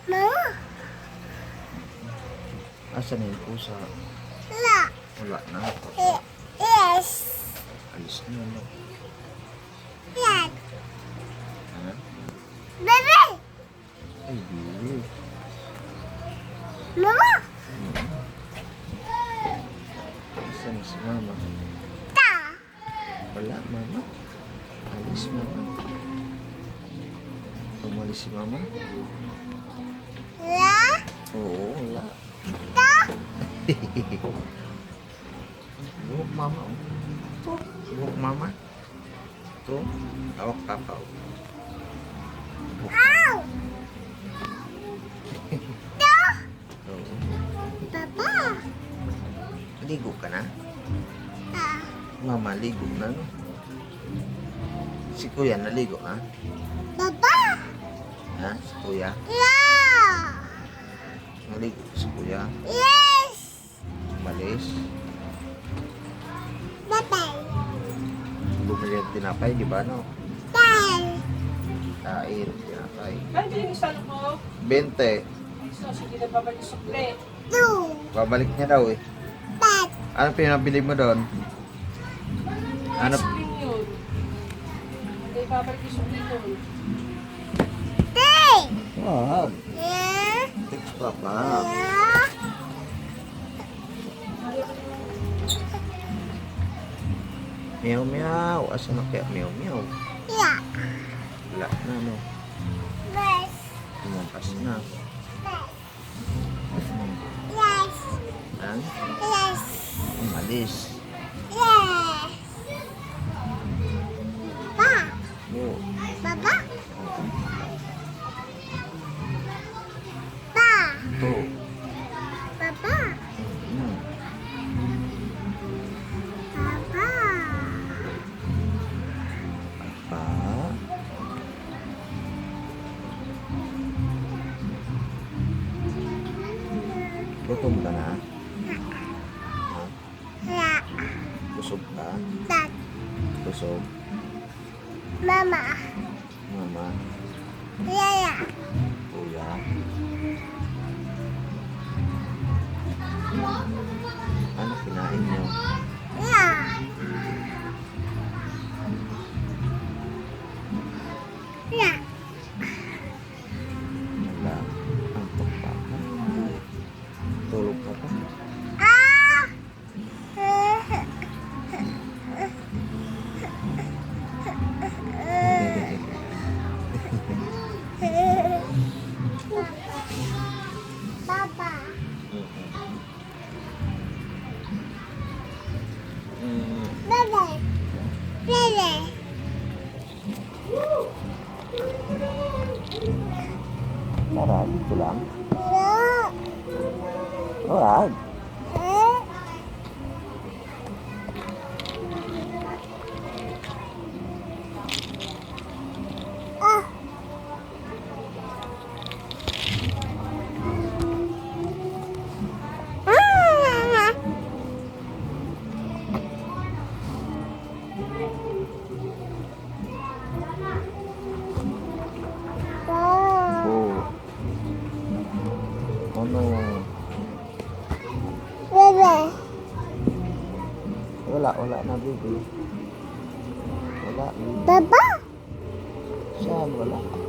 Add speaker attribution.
Speaker 1: Mama.
Speaker 2: Asan na yung pusa?
Speaker 1: Wala.
Speaker 2: Wala na.
Speaker 1: Yes.
Speaker 2: Alis na, no?
Speaker 1: Yan.
Speaker 2: Ha?
Speaker 1: Bebe.
Speaker 2: Ay, bili.
Speaker 1: Mama.
Speaker 2: Asan si mama?
Speaker 1: Ta.
Speaker 2: Wala, mama. Alis, mama. Umalis si mama?
Speaker 1: La.
Speaker 2: Oo, wala.
Speaker 1: Ta.
Speaker 2: Buhok mama. Buhok mama. Ito. Tawak papa. Buhok
Speaker 1: Ow. Ta.
Speaker 2: Oo.
Speaker 1: Papa.
Speaker 2: Ligo ka na?
Speaker 1: Ta.
Speaker 2: Mama, ligo na, no? Si kuya, naligo na?
Speaker 1: Papa.
Speaker 2: Ha? Si kuya?
Speaker 1: Yeah.
Speaker 2: Naligo si kuya?
Speaker 1: Yes.
Speaker 2: Umalis?
Speaker 1: Papa.
Speaker 2: Bumili ng tinapay, di ba, no?
Speaker 1: Ta.
Speaker 2: Kain, tinapay.
Speaker 3: Ay, bilisan ko.
Speaker 2: 20.
Speaker 3: So, sige na babalik sa play.
Speaker 1: Two.
Speaker 2: Babalik niya daw eh.
Speaker 1: Pat.
Speaker 2: Ano pinabili mo doon? Ano?
Speaker 3: Spring yun. Hindi, babalik yung spring yun.
Speaker 1: Three.
Speaker 2: Wag.
Speaker 1: Yeah.
Speaker 2: Thanks, Papa.
Speaker 1: Yeah.
Speaker 2: Meow, meow. Asan na kaya meow, meow?
Speaker 1: Yeah.
Speaker 2: Wala na, no?
Speaker 1: Yes.
Speaker 2: Lumampas na.
Speaker 1: Yes.
Speaker 2: Ha?
Speaker 1: Yes.
Speaker 2: Umalis.
Speaker 1: Yes. Pa.
Speaker 2: Oo.
Speaker 1: Papa. Pa.
Speaker 2: Ito.
Speaker 1: Papa.
Speaker 2: Hmm.
Speaker 1: Papa.
Speaker 2: Pa. Gutom ka na? Ha?
Speaker 1: Yeah.
Speaker 2: Busog ka?
Speaker 1: Dad.
Speaker 2: Busog?
Speaker 1: Mama.
Speaker 2: Mama?
Speaker 1: Yeah.
Speaker 2: Kuya? Ano kinain niyo?
Speaker 1: Yeah. Yeah.
Speaker 2: Wala. Antok pa ka? Tulog ka pa?
Speaker 1: Ah. Papa.
Speaker 2: Mm.
Speaker 1: Bebe. Bebe.
Speaker 2: Tara, dito lang.
Speaker 1: No.
Speaker 2: Wag.
Speaker 1: Eh. Ah. Ah. Ah.
Speaker 2: Oh. Ano?
Speaker 1: Bebe.
Speaker 2: Wala na, baby. Wala.
Speaker 1: Papa.
Speaker 2: Saan? Wala.